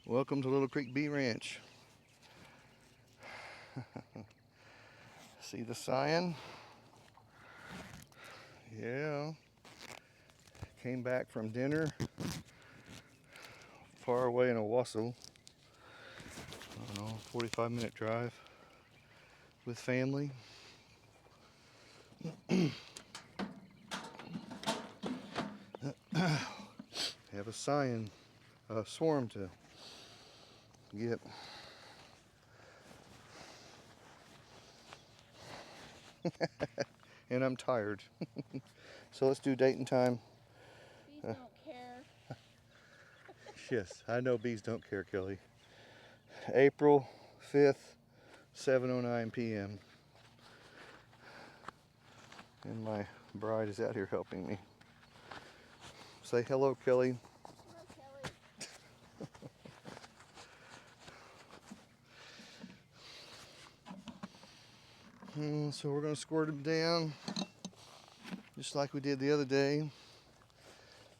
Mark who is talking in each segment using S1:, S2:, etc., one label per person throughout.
S1: Welcome to Little Creek Bee Ranch. See the sign? Yeah. Came back from dinner far away in Owasso. I don't know, 45-minute drive with family. Have a sign, a swarm to get. And I'm tired. So let's do date and time.
S2: Bees don't care.
S1: Yes, I know bees don't care, Kelly. April 5th, 7:09 p.m. And my bride is out here helping me. Say hello, Kelly.
S2: Hello, Kelly.
S1: So we're going to squirt them down just like we did the other day.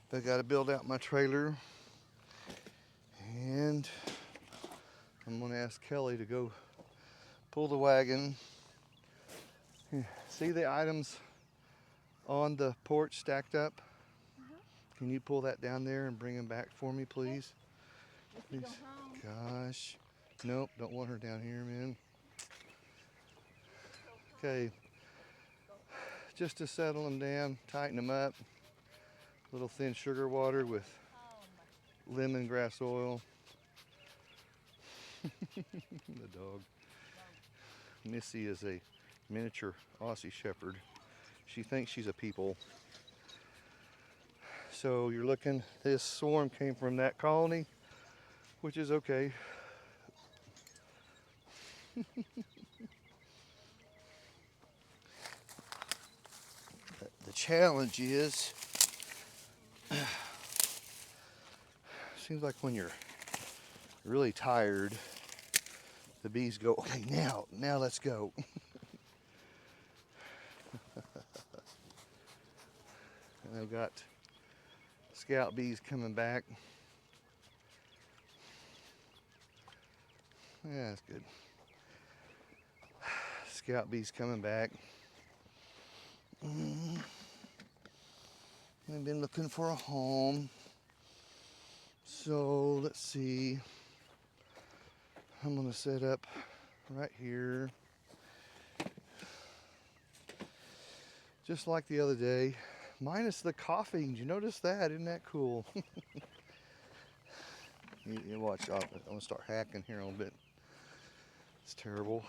S1: But I got to build out my trailer. And I'm going to ask Kelly to go pull the wagon. See the items on the porch stacked up? Can you pull that down there and bring them back for me, please?
S2: Please.
S1: Gosh. Nope, don't want her down here, man. Okay. Just to settle them down, tighten them up. A little thin sugar water with lemongrass oil. The dog. Missy is a miniature Aussie Shepherd. She thinks she's a people. So you're looking, this swarm came from that colony, which is okay. The challenge is, seems like when you're really tired, the bees go, okay, now let's go. And I've got scout bees coming back. Yeah, that's good. Scout bees coming back. I've been looking for a home. So let's see. I'm gonna set up right here. Just like the other day. Minus the coughing. Did you notice that? Isn't that cool? you watch. I'm gonna start hacking here a little bit. It's terrible.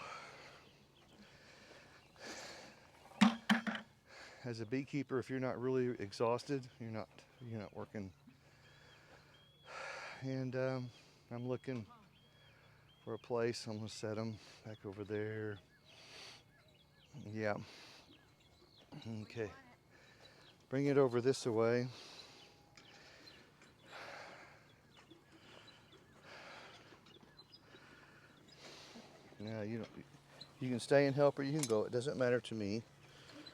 S1: As a beekeeper, if you're not really exhausted, you're not working. And I'm looking for a place. I'm gonna set them back over there. Yeah. Okay. Bring it over this way. Yeah, you can stay and help or you can go. It doesn't matter to me.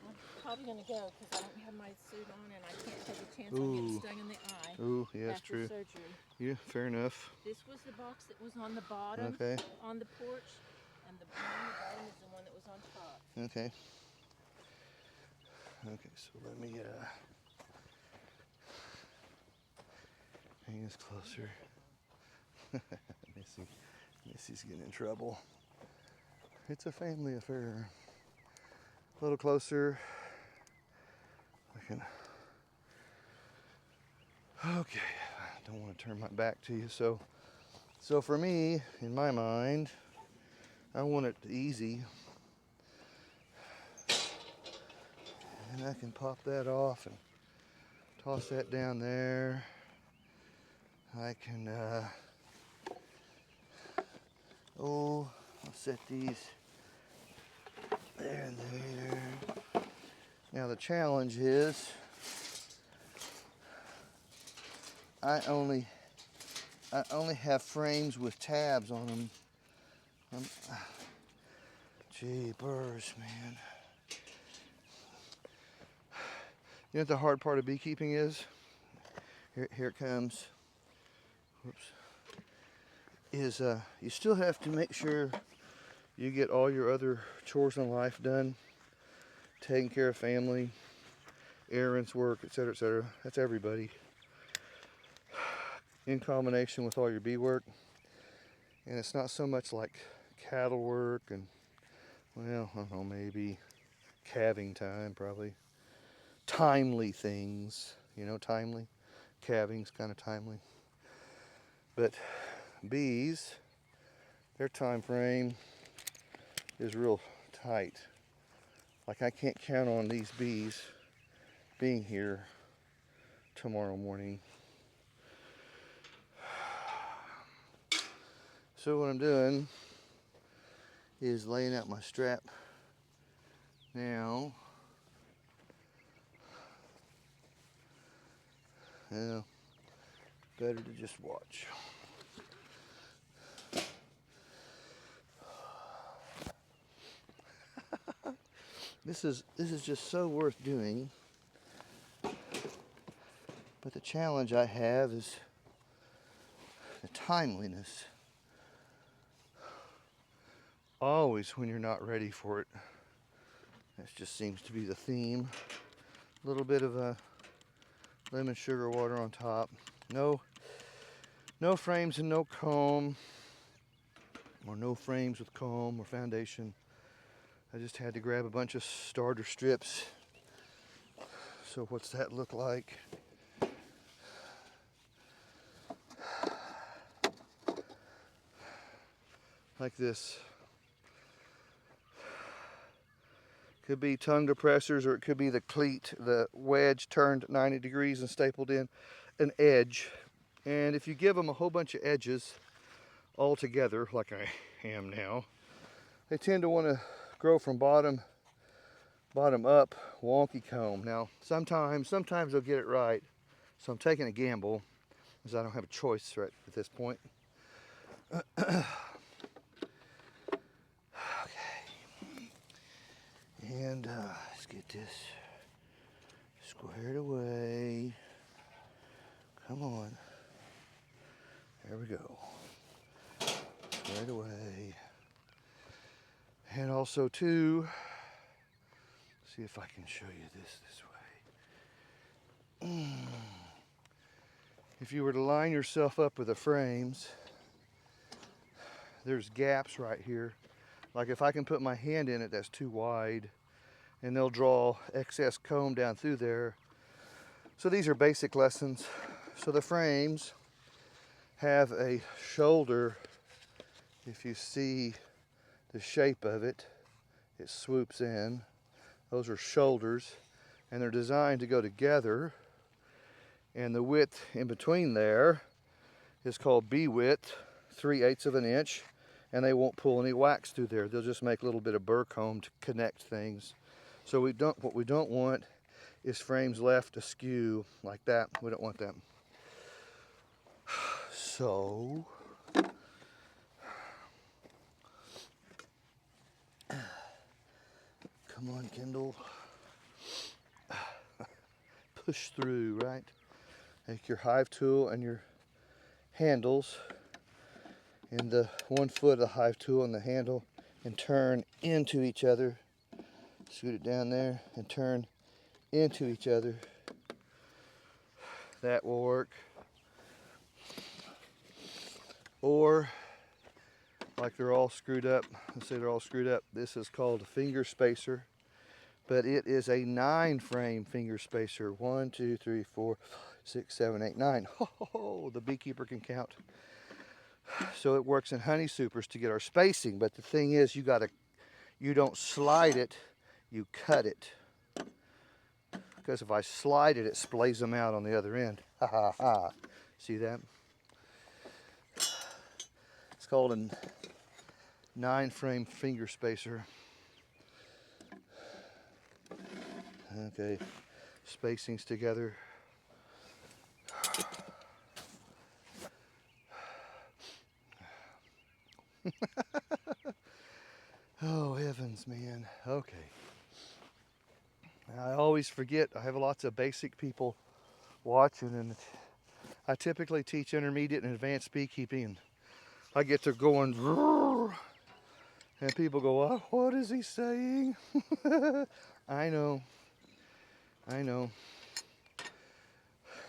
S2: I'm probably going to go because I don't have my suit on and I can't take a chance on getting stung in the eye.
S1: Ooh, yeah, that's
S2: after
S1: true.
S2: surgery.
S1: Yeah, fair enough.
S2: This was the box that was on the bottom on the porch, and the one on the bottom is the one that was on top.
S1: Okay. Okay, so let me hang this closer. Missy's getting in trouble. It's a family affair. A little closer. Okay, I don't want to turn my back to you. So for me, in my mind, I want it easy. And I can pop that off and toss that down there. I can, I'll set these there and there. Now the challenge is, I only have frames with tabs on them. Jeepers, man. You know what the hard part of beekeeping is? Here it comes. Whoops. is you still have to make sure you get all your other chores in life done, taking care of family, errands, work, etc., etc. That's everybody. In combination with all your bee work. And it's not so much like cattle work and, well, I don't know, maybe calving time, probably. Timely things, you know, timely. Calving's kind of timely. But bees, their time frame is real tight. Like, I can't count on these bees being here tomorrow morning. So what I'm doing is laying out my strap now. Yeah, better to just watch. This is just so worth doing. But the challenge I have is the timeliness. Always when you're not ready for it. That just seems to be the theme. A little bit of a lemon sugar water on top. No frames and no comb. Or no frames with comb or foundation. I just had to grab a bunch of starter strips. So what's that look like? Like this. Could be tongue depressors, or it could be the cleat, the wedge turned 90 degrees and stapled in an edge. And if you give them a whole bunch of edges all together, like I am now, they tend to want to grow from bottom up, wonky comb. Now, sometimes they'll get it right. So I'm taking a gamble, because I don't have a choice right at this point. Okay. And let's get this squared away. Come on. There we go. Squared away. And also too, see if I can show you this way. If you were to line yourself up with the frames, there's gaps right here. Like if I can put my hand in it, that's too wide, and they'll draw excess comb down through there. So these are basic lessons. So the frames have a shoulder. If you see the shape of it, it swoops in. Those are shoulders, and they're designed to go together. And the width in between there is called bee width, 3/8 of an inch, and they won't pull any wax through there. They'll just make a little bit of burr comb to connect things. So what we don't want is frames left askew like that. We don't want that. So come on, Kindle. Push through, right? Take your hive tool and your handles and the 1 foot of the hive tool and the handle, and turn into each other. Scoot it down there and turn into each other. That will work. Or like they're all screwed up. Let's say they're all screwed up. This is called a finger spacer, but it is a 9-frame finger spacer. 1, 2, 3, 4, 6, 7, 8, 9. Oh, the beekeeper can count. So it works in honey supers to get our spacing. But the thing is, you don't slide it, you cut it. Because if I slide it, it splays them out on the other end. Ha ha ha. See that? It's called a 9-frame finger spacer. Okay, spacings together. Oh heavens, man. Okay. I always forget. I have lots of basic people watching, and I typically teach intermediate and advanced beekeeping. And I get to going, and people go, oh, what is he saying? I know. I know.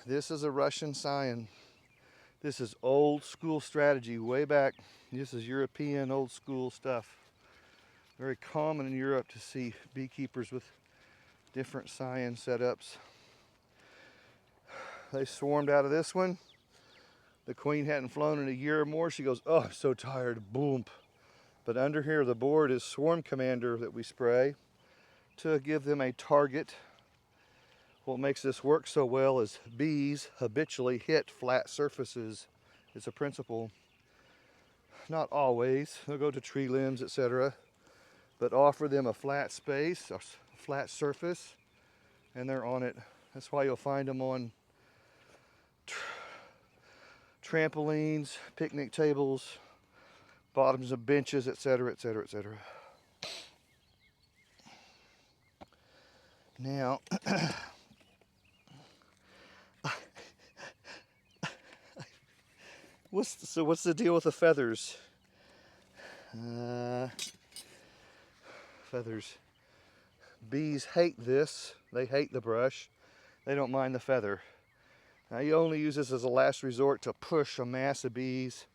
S1: This is a Russian scion. This is old school strategy way back. This is European old school stuff. Very common in Europe to see beekeepers with different scion setups. They swarmed out of this one. The queen hadn't flown in a year or more. She goes, oh, I'm so tired. Boom. But under here, the board is Swarm Commander that we spray to give them a target. What makes this work so well is bees habitually hit flat surfaces. It's a principle. Not always. They'll go to tree limbs, etc. But offer them a flat space, a flat surface, and they're on it. That's why you'll find them on trampolines, picnic tables, bottoms of benches, etc., etc., etc. Now, what's the deal with the feathers? Feathers. Bees hate this. They hate the brush. They don't mind the feather. Now you only use this as a last resort to push a mass of bees,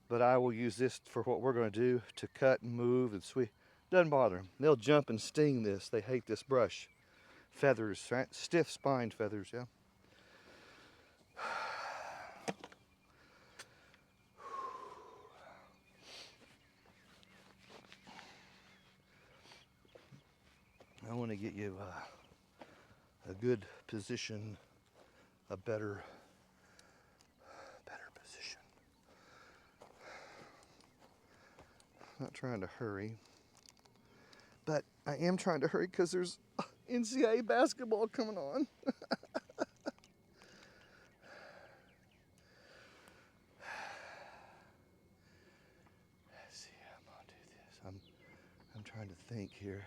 S1: but I will use this for what we're going to do, to cut and move and sweep. Doesn't bother them. They'll jump and sting this. They hate this brush. Feathers, right? Stiff spined feathers, yeah. I want to get you a good position, a better position. Not trying to hurry, but I am trying to hurry because there's NCAA basketball coming on. Let's see how I'm gonna do this. I'm trying to think here.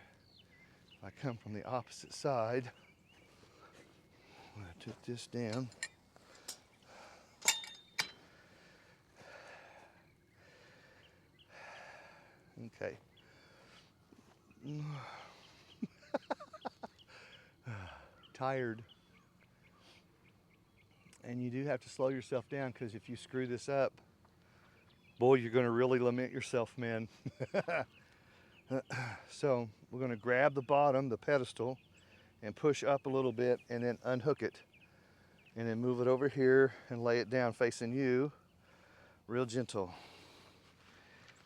S1: If I come from the opposite side, I'm gonna took this down. Okay. Tired. And you do have to slow yourself down, because if you screw this up, boy, you're going to really lament yourself, man. So we're going to grab the bottom, the pedestal, and push up a little bit and then unhook it. And then move it over here and lay it down facing you, real gentle.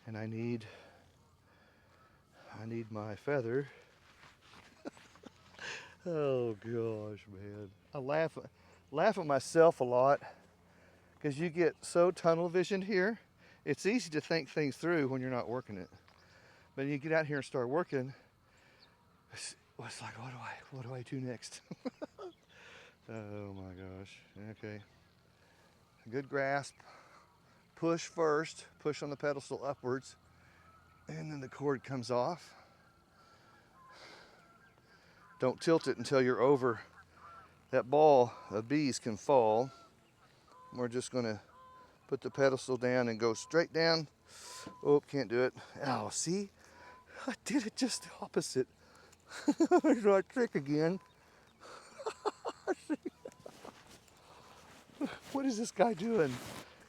S1: And I need my feather. Oh gosh, man. I laugh at myself a lot, because you get so tunnel visioned here. It's easy to think things through when you're not working it. But you get out here and start working, it's like, what do I do next? Oh my gosh. Okay. Good grasp. Push first. Push on the pedestal upwards. And then the cord comes off. Don't tilt it until you're over. That ball of bees can fall. We're just going to put the pedestal down and go straight down. Oh, can't do it. Oh, see? I did it just the opposite. There's my trick again. What is this guy doing?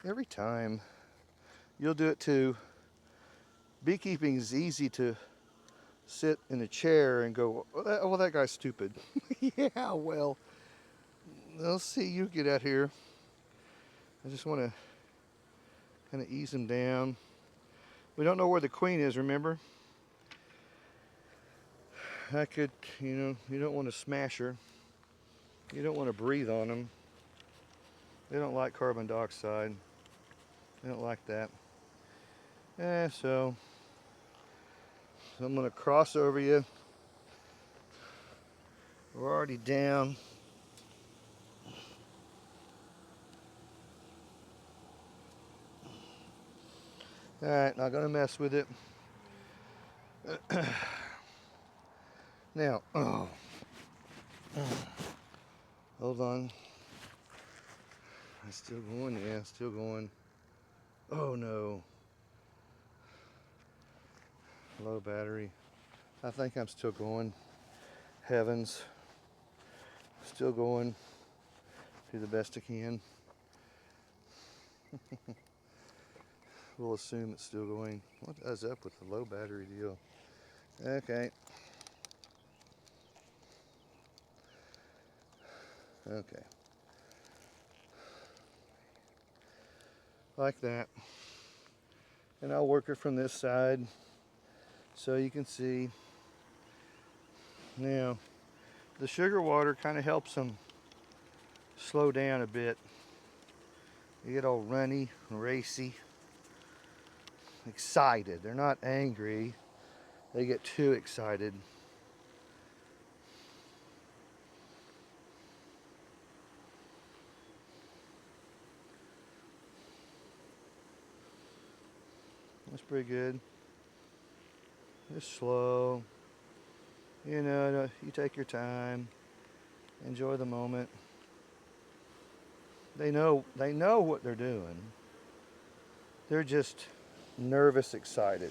S1: Every time. You'll do it too. Beekeeping is easy to sit in a chair and go, well, that guy's stupid. Yeah, well, they'll see you get out here. I just want to kind of ease him down. We don't know where the queen is, remember? I could, you don't want to smash her. You don't want to breathe on them. They don't like carbon dioxide. They don't like that. So I'm going to cross over you. We're already down. All right, not going to mess with it. Now, hold on. It's still going, yeah, still going. Oh no. Low battery. I think I'm still going. Heavens. Still going. Do the best I can. We'll assume it's still going. What is up with the low battery deal? Okay. Okay. Like that. And I'll work it from this side so you can see. Now, the sugar water kind of helps them slow down a bit. They get all runny, racy, excited. They're not angry. They get too excited. That's pretty good. Just slow. You know, you take your time. Enjoy the moment. They know what they're doing. They're just nervous, excited.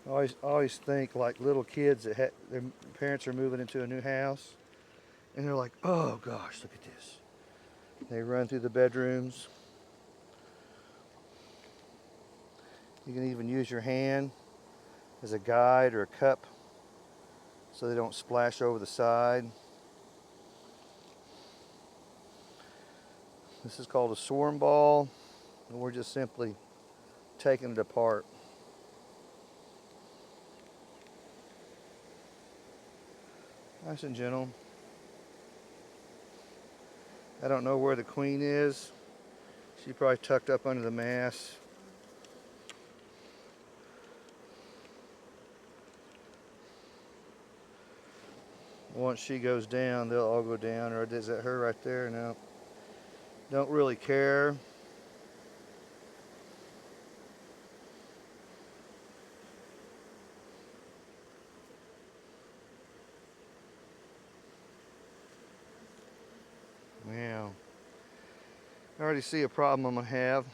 S1: Always think like little kids that their parents are moving into a new house, and they're like, "Oh gosh, look at this." They run through the bedrooms. You can even use your hand as a guide or a cup so they don't splash over the side. This is called a swarm ball, and we're just simply taking it apart. Nice and gentle. I don't know where the queen is. She probably tucked up under the mass. Once she goes down, they'll all go down. Or is that her right there? No. Don't really care. Yeah. I already see a problem I'm gonna have.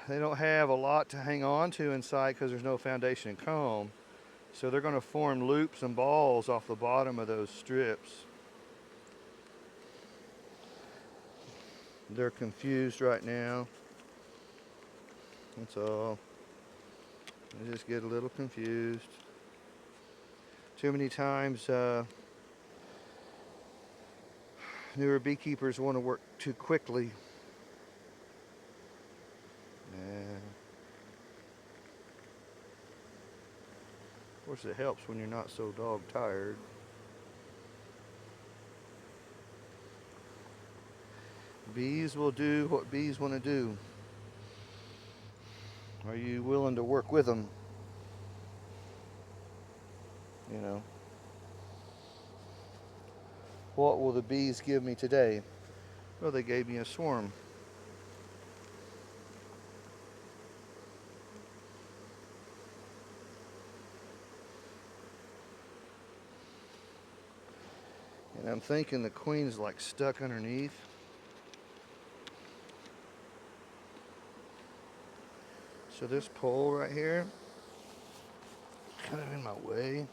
S1: They don't have a lot to hang on to inside because there's no foundation and comb. So they're gonna form loops and balls off the bottom of those strips. They're confused right now. That's all. They just get a little confused. Too many times newer beekeepers want to work too quickly. Of course, it helps when you're not so dog tired. Bees will do what bees want to do. Are you willing to work with them? You know. What will the bees give me today? Well, they gave me a swarm. And I'm thinking the queen's like stuck underneath. So this pole right here, kind of in my way.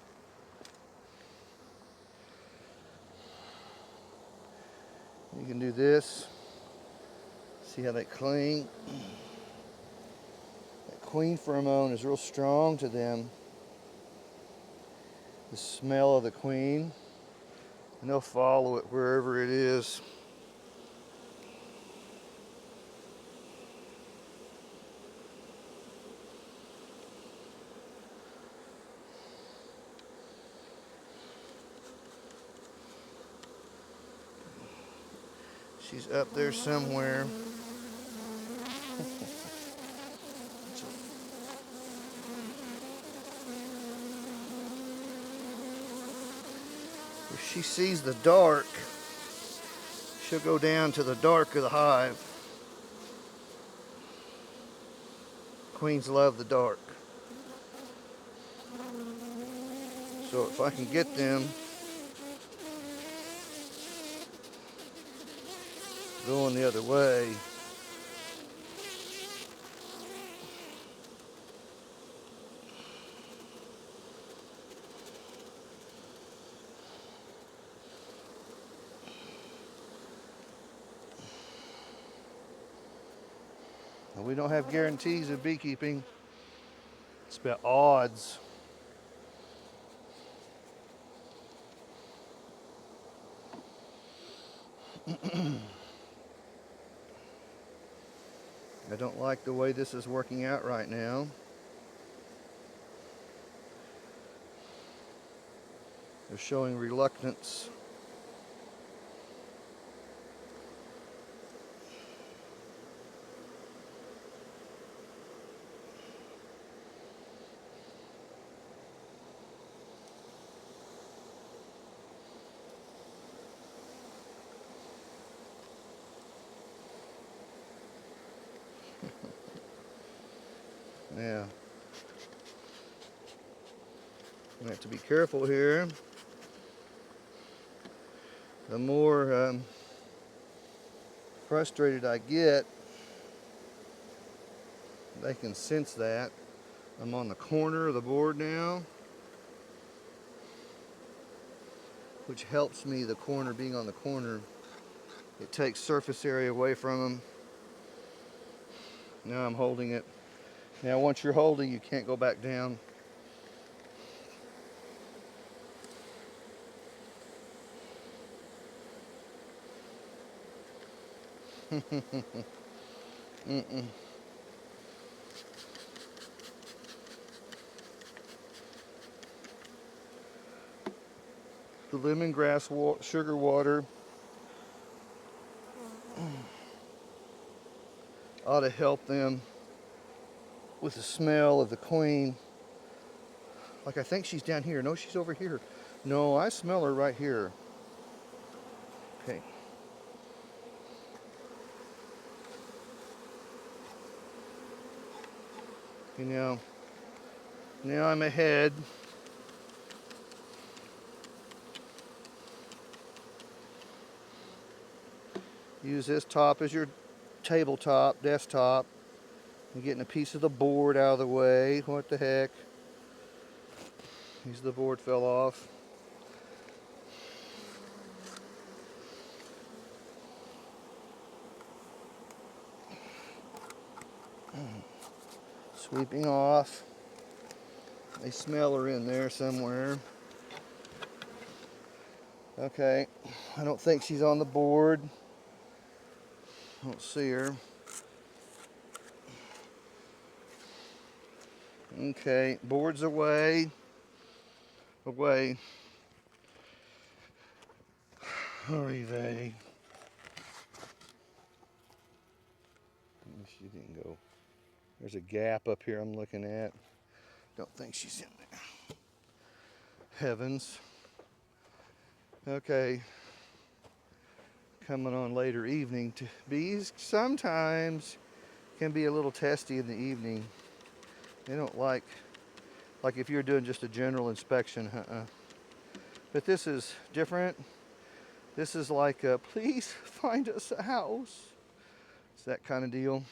S1: You can do this. See how they cling? That queen pheromone is real strong to them. The smell of the queen. And they'll follow it wherever it is. She's up there somewhere. If she sees the dark, she'll go down to the dark of the hive. Queens love the dark. So if I can get them going the other way, We don't have guarantees of beekeeping. It's about odds. I don't like the way this is working out right now. They're showing reluctance. Yeah. I have to be careful here. The more frustrated I get, they can sense that. I'm on the corner of the board now, which helps me, the corner, being on the corner. It takes surface area away from them. Now I'm holding it. Now once you're holding, you can't go back down. Mm-mm. The lemongrass sugar water ought to help them with the smell of the queen. Like, I think she's down here. No, she's over here. No, I smell her right here. Okay. You know, now I'm ahead. Use this top as your tabletop, desktop. I'm getting a piece of the board out of the way. What the heck? The board fell off. Sweeping off. They smell her in there somewhere. Okay, I don't think she's on the board. I don't see her. Okay, board's away. Away. Hurry, they. She didn't go. There's a gap up here I'm looking at. Don't think she's in there. Heavens. Okay. Coming on later evening. Bees sometimes can be a little testy in the evening. They don't like if you're doing just a general inspection. But this is different. This is like, please find us a house. It's that kind of deal.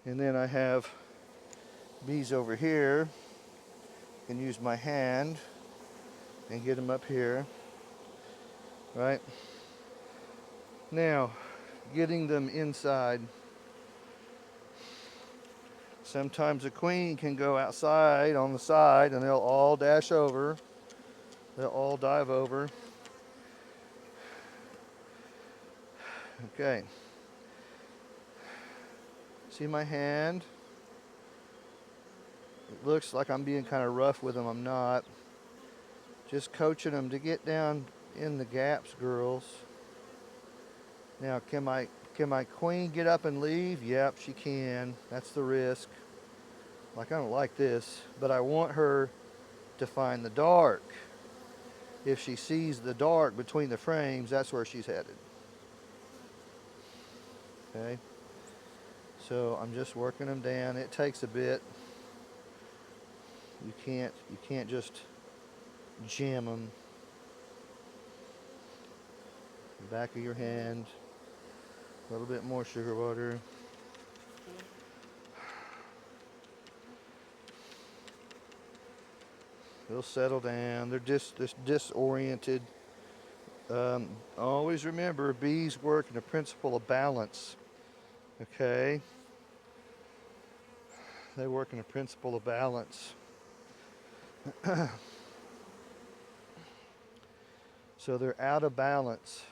S1: And then I have bees over here. I can use my hand and get them up here. Right? Now, getting them inside. Sometimes a queen can go outside on the side and they'll all dash over. They'll all dive over. Okay. See my hand? It looks like I'm being kind of rough with them. I'm not. Just coaching them to get down in the gaps, girls. Now, can my queen get up and leave? Yep, she can. That's the risk. Like, I don't like this, but I want her to find the dark. If she sees the dark between the frames, that's where she's headed. Okay? So I'm just working them down. It takes a bit. You can't just jam them. The back of your hand. A little bit more sugar water. They'll settle down. They're just disoriented. Always remember, bees work in a principle of balance. Okay? They work in a principle of balance. So they're out of balance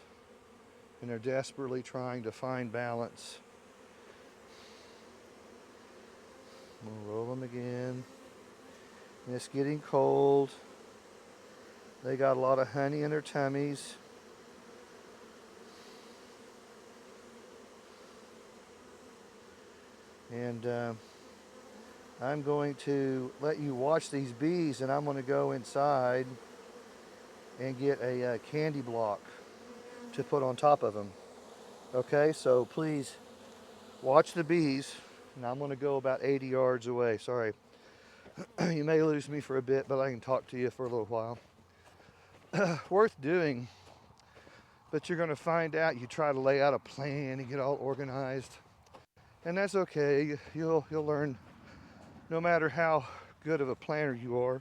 S1: and they're desperately trying to find balance. We'll roll them again. And it's getting cold. They got a lot of honey in their tummies. And I'm going to let you watch these bees, and I'm going to go inside and get a candy block to put on top of them. Okay, so please watch the bees, and I'm going to go about 80 yards away. Sorry, you may lose me for a bit, but I can talk to you for a little while. Worth doing, but you're going to find out. You try to lay out a plan and get all organized, and that's okay. You'll learn. No matter how good of a planner you are,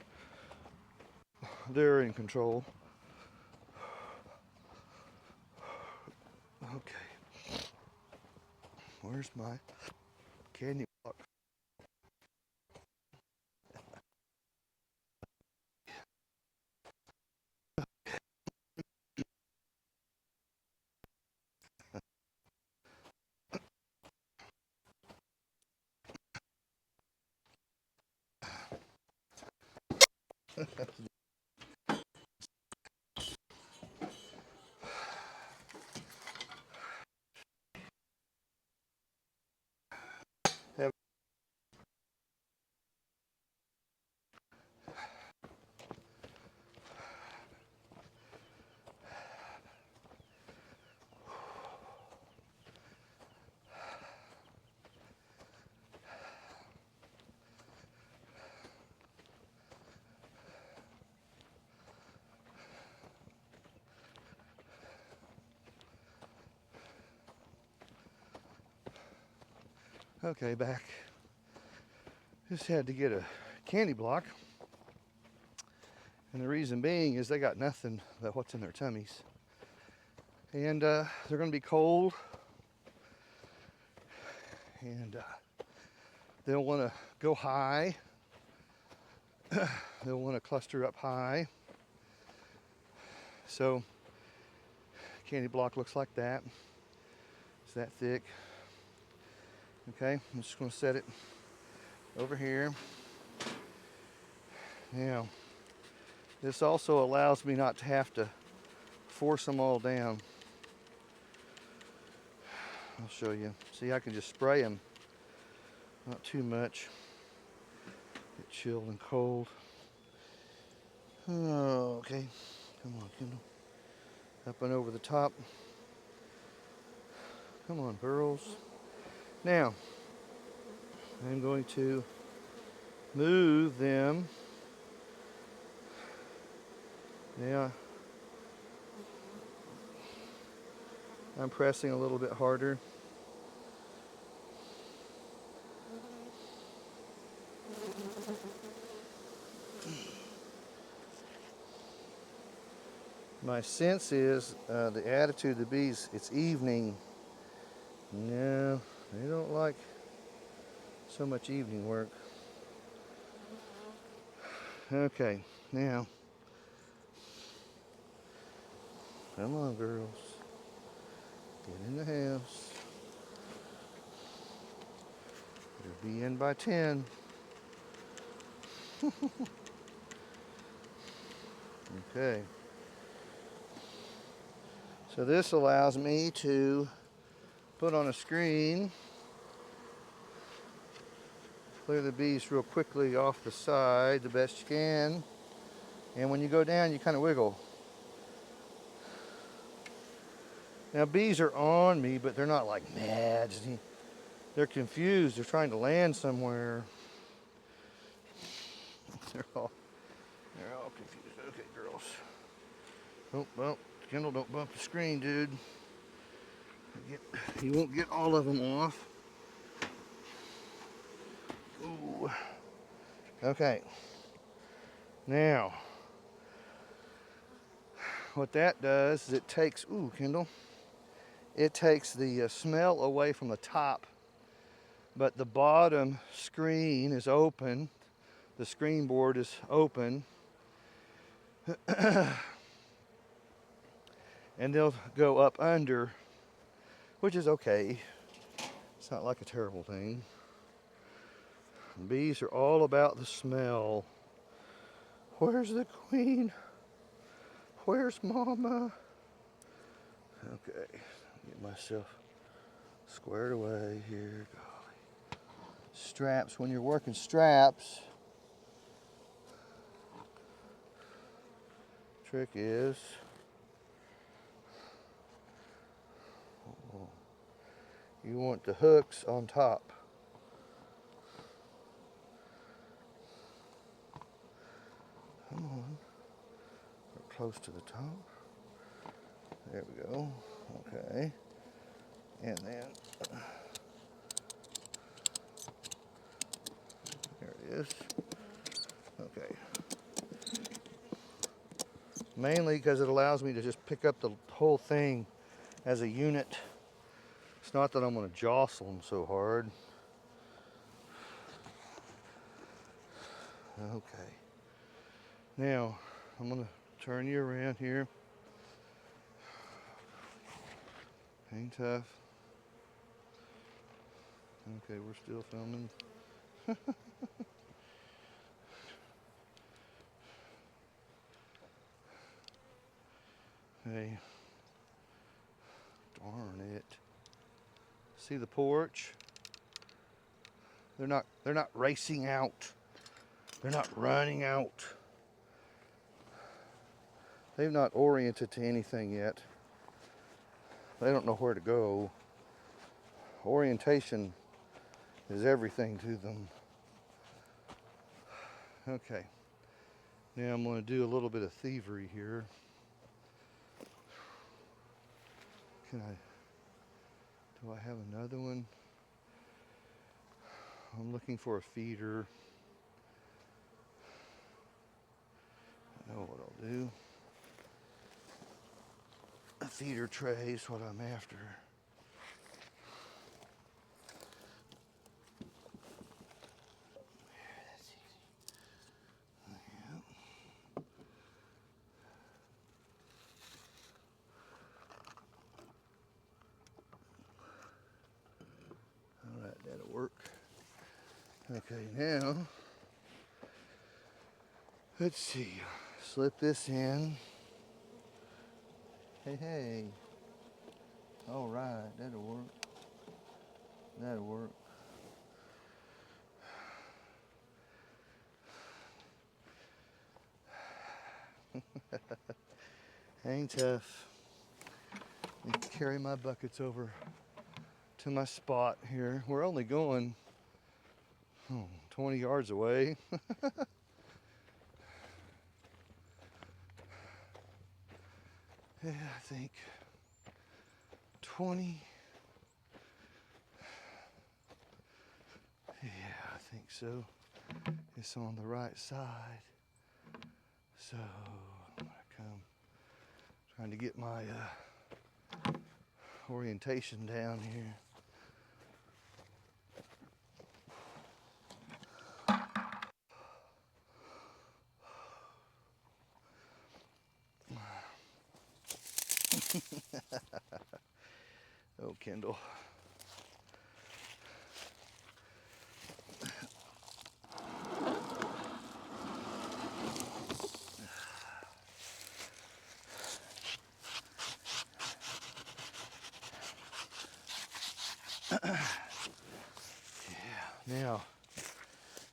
S1: they're in control. Okay, where's my candy block? Okay, back. Just had to get a candy block. And the reason being is they got nothing but what's in their tummies. And they're going to be cold. And they'll want to go high. They'll want to cluster up high. So, candy block looks like that. It's that thick. Okay, I'm just going to set it over here. Now, this also allows me not to have to force them all down. I'll show you. See, I can just spray them. Not too much. Get chilled and cold. Oh, okay. Come on, Kendall. Up and over the top. Come on, girls. Now, I'm going to move them. Now, I'm pressing a little bit harder. My sense is the attitude of the bees, it's evening. No, they don't like so much evening work. Okay, now, come on, girls. Get in the house. You'll be in by 10. Okay. So this allows me to put on a screen, clear the bees real quickly off the side the best you can. And when you go down, you kind of wiggle. Now bees are on me, but they're not like mad. They're confused. They're trying to land somewhere. They're all confused. Okay, girls. Oh, well, Kendall, don't bump the screen, dude. You won't get all of them off. Ooh. Okay. Now, what that does is it takes, ooh, Kendall, it takes the smell away from the top but the bottom screen is open. The screen board is open. And they'll go up under, which is okay. It's not like a terrible thing. Bees are all about the smell. Where's the queen? Where's mama? Okay, get myself squared away here. Golly. Straps, when you're working straps, trick is you want the hooks on top. Come on. We're close to the top. There we go. Okay. And then there it is. Okay. Mainly because it allows me to just pick up the whole thing as a unit. It's not that I'm going to jostle them so hard. Okay. Now, I'm going to turn you around here. Hang tough. Okay, we're still filming. Hey. Darn it. See the porch? They're not racing out. They're not running out. They've not oriented to anything yet. They don't know where to go. Orientation is everything to them. Okay. Now I'm going to do a little bit of thievery here. Do I have another one? I'm looking for a feeder. I know what I'll do. A feeder tray is what I'm after. All right, that'll work. Okay, now, let's see. Slip this in. Hey. All right, that'll work. That'll work. Hang tough. And carry my buckets over to my spot here. We're only going 20 yards away. Yeah, I think 20. Yeah, I think so. It's on the right side. So I'm gonna come, trying to get my orientation down here. Oh, Kendall. Now,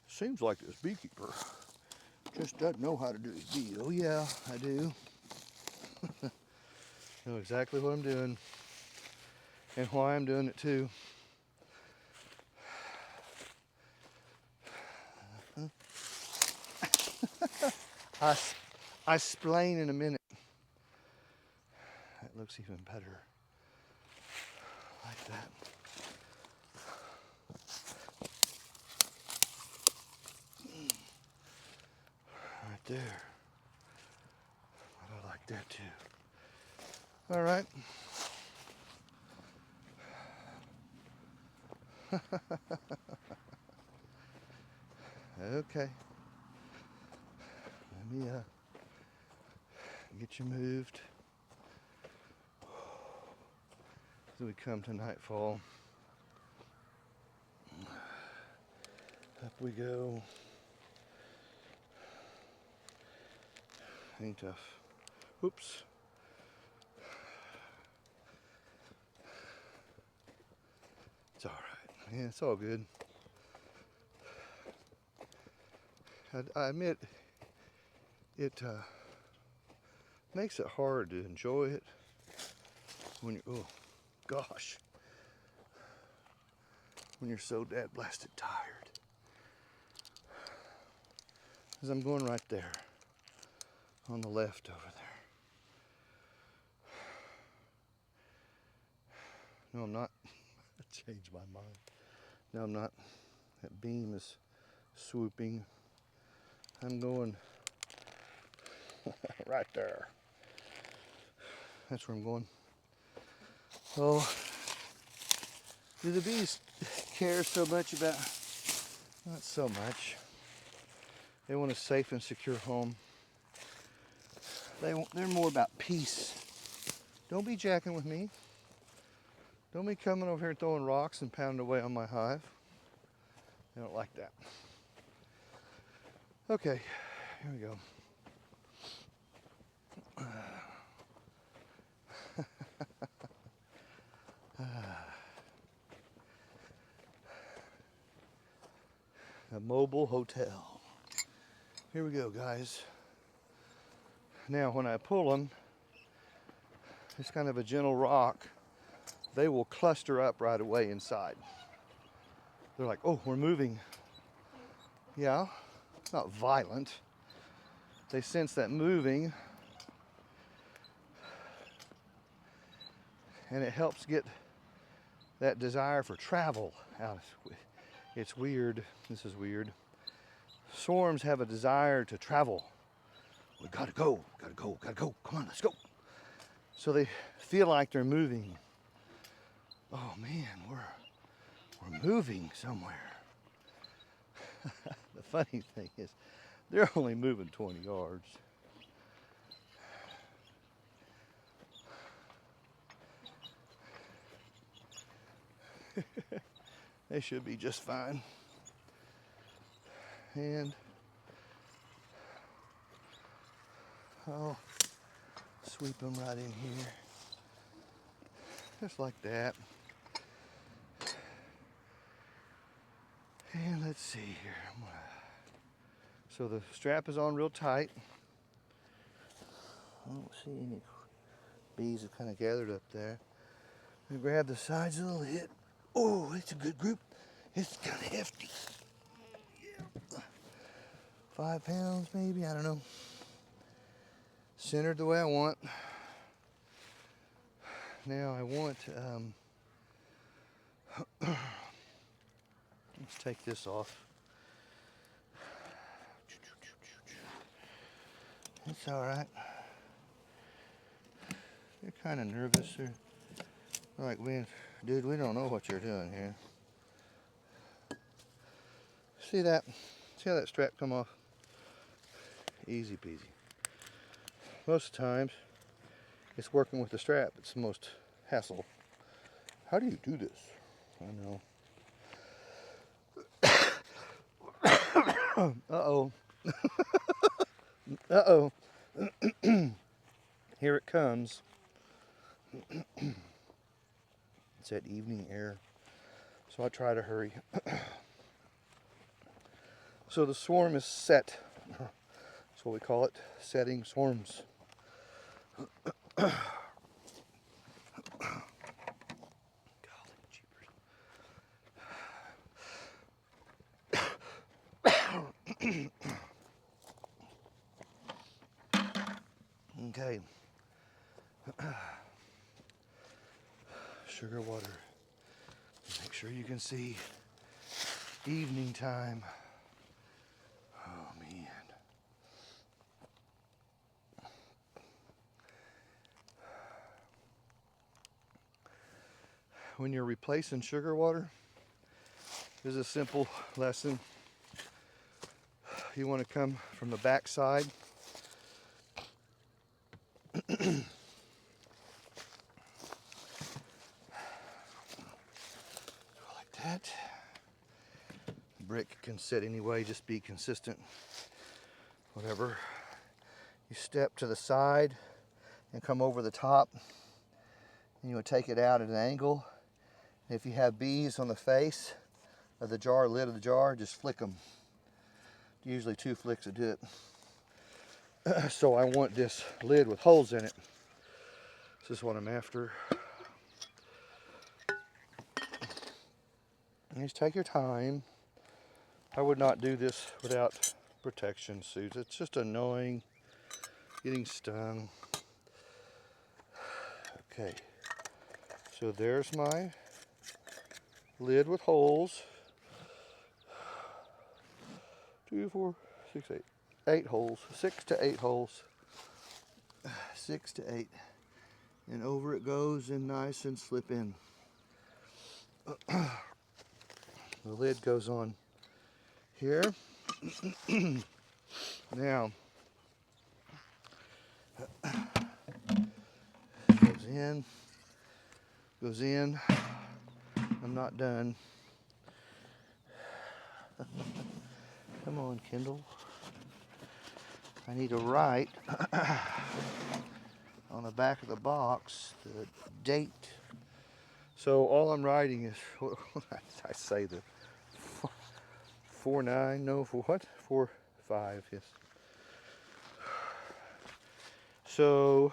S1: seems like this beekeeper just doesn't know how to do his bee. Oh yeah, I do. Know exactly what I'm doing and why I'm doing it too. I explain in a minute. That looks even better. Like that. Right there. I like that too. All right. Okay. Let me get you moved. As we come to nightfall, up we go. Ain't tough. Oops. It's all right. Yeah, it's all good. I admit it makes it hard to enjoy it when you're, oh gosh, when you're so dad blasted tired. Because I'm going right there on the left over there. No, I'm not. I changed my mind. No, I'm not. That beam is swooping. I'm going right there. That's where I'm going. Oh, do the bees care so much about? Not so much. They want a safe and secure home. They're more about peace. Don't be jacking with me. Don't be coming over here throwing rocks and pounding away on my hive. They don't like that. Okay, here we go. A mobile hotel. Here we go, guys. Now, when I pull them, it's kind of a gentle rock. They will cluster up right away inside. They're like, oh, we're moving. Yeah, it's not violent. They sense that moving, and it helps get that desire for travel out. It's weird. This is weird. Swarms have a desire to travel. We gotta go, gotta go, gotta go. Come on, let's go. So they feel like they're moving. Oh man, we're moving somewhere. The funny thing is, they're only moving 20 yards. They should be just fine. And I'll sweep them right in here. Just like that. And let's see here. So the strap is on real tight. I don't see any bees have kind of gathered up there. We grab the sides of the lid. Oh, it's a good group. It's kind of hefty. Yeah. 5 pounds maybe, I don't know. Centered the way I want. Now I want, let's take this off. It's all right. They're kind of nervous. They're like, dude, we don't know what you're doing here. See that? See how that strap come off? Easy peasy. Most times, it's working with the strap. It's the most hassle. How do you do this? I know. Uh-oh. Uh-oh. Here it comes. It's that evening air. So I try to hurry. So the swarm is set. That's what we call it. Setting swarms. Golly jeepers. Okay. Sugar water. Make sure you can see. Evening time. Oh man. When you're replacing sugar water, This is a simple lesson. You want to come from the back side. Like that. The brick can sit anyway, just be consistent. Whatever. You step to the side and come over the top. And you would take it out at an angle. And if you have bees on the face of the jar, lid of the jar, just flick them. Usually 2 flicks to do it. So I want this lid with holes in it. This is what I'm after. And just take your time. I would not do this without protection suits. It's just annoying getting stung. Okay, so there's my lid with holes. 2, 4, 6, 8. 8 holes. 6 to 8 holes. 6 to 8. And over it goes and nice and slip in. The lid goes on here. Now, goes in. I'm not done. Come on, Kindle. I need to write on the back of the box the date. So all I'm writing is, I say the 4-9, no, for what? 4-5, yes. So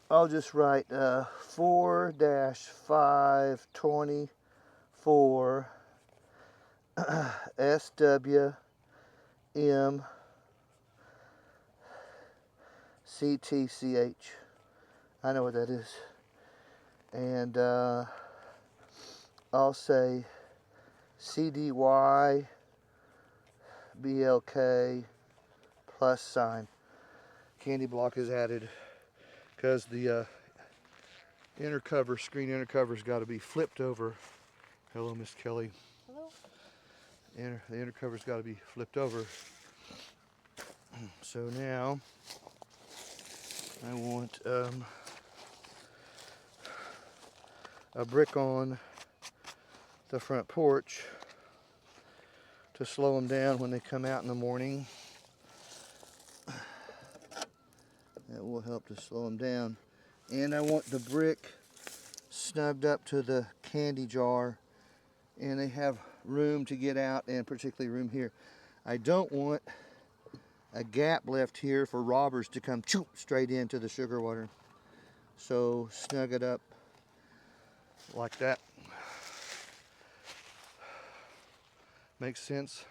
S1: I'll just write 4-524 SWM CTCH. I know what that is. And I'll say CDY BLK plus sign. Candy block is added because the inner cover, screen inner cover's got to be flipped over. Hello, Miss Kelly.
S2: Hello.
S1: The inner cover's got to be flipped over. So now I want a brick on the front porch to slow them down when they come out in the morning. That will help to slow them down. And I want the brick snugged up to the candy jar, and they have room to get out, and particularly room here. I don't want a gap left here for robbers to come straight into the sugar water. So snug it up like that. Makes sense?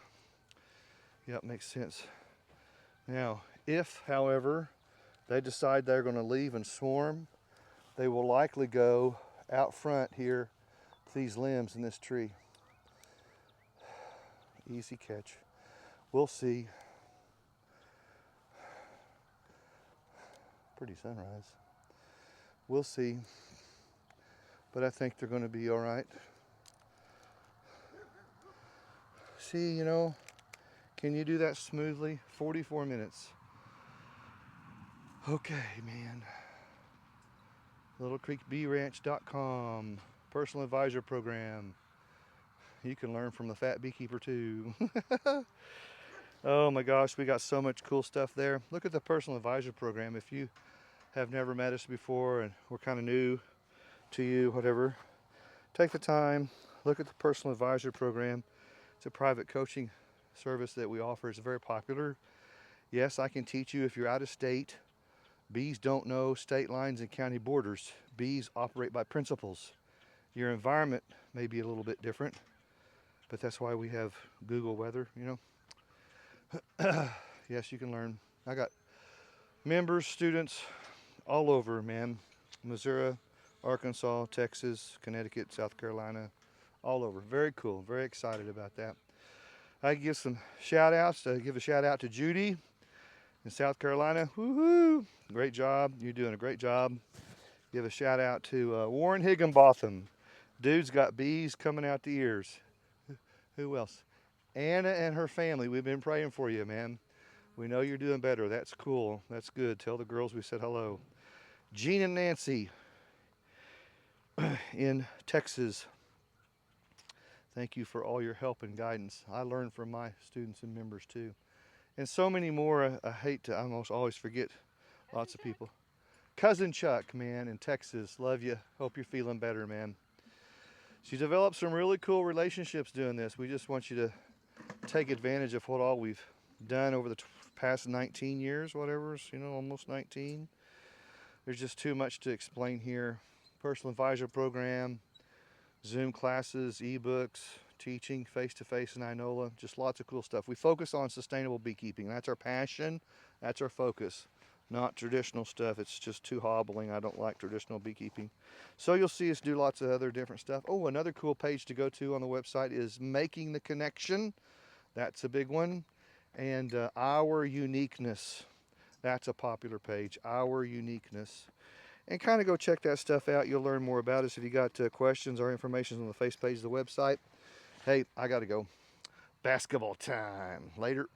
S1: Yep, makes sense. Now, if, however, they decide they're going to leave and swarm, they will likely go out front here to these limbs in this tree. Easy catch. We'll see. Pretty sunrise. We'll see. But I think they're going to be all right. See, you know, can you do that smoothly? 44 minutes. Okay, man. LittleCreekBeeRanch.com. Personal advisor program. You can learn from the Fat Beekeeper too. Oh my gosh, we got so much cool stuff there. Look at the personal advisor program. If you have never met us before and we're kind of new to you, whatever, take the time, look at the personal advisor program. It's a private coaching service that we offer. It's very popular. Yes, I can teach you if you're out of state. Bees don't know state lines and county borders. Bees operate by principles. Your environment may be a little bit different, but that's why we have Google weather, you know. Yes, you can learn. I got members, students all over, man. Missouri, Arkansas, Texas, Connecticut, South Carolina, all over. Very cool. Very excited about that. I give some shout outs. Give a shout out to Judy in South Carolina. Woohoo! Great job. You're doing a great job. Give a shout out to Warren Higginbotham. Dude's got bees coming out the ears. Who else? Anna and her family. We've been praying for you, man. We know you're doing better. That's cool. That's good. Tell the girls we said hello. Jean and Nancy in Texas. Thank you for all your help and guidance. I learn from my students and members too. And so many more. I hate to, I almost always forget lots of people. Cousin Chuck, man, in Texas. Love you. Hope you're feeling better, man. She developed some really cool relationships doing this. We just want you to take advantage of what all we've done over the past 19 years, whatever, almost 19. There's just too much to explain here. Personal advisor program, Zoom classes, ebooks, teaching face-to-face in Inola, just lots of cool stuff. We focus on sustainable beekeeping. That's our passion. That's our focus. Not traditional stuff. It's just too hobbling. I don't like traditional beekeeping. So you'll see us do lots of other different stuff. Oh, another cool page to go to on the website is Making the Connection. That's a big one. And Our Uniqueness. That's a popular page. Our Uniqueness. And kind of go check that stuff out. You'll learn more about us. If you got questions, our information is on the face page of the website. Hey, I got to go. Basketball time. Later.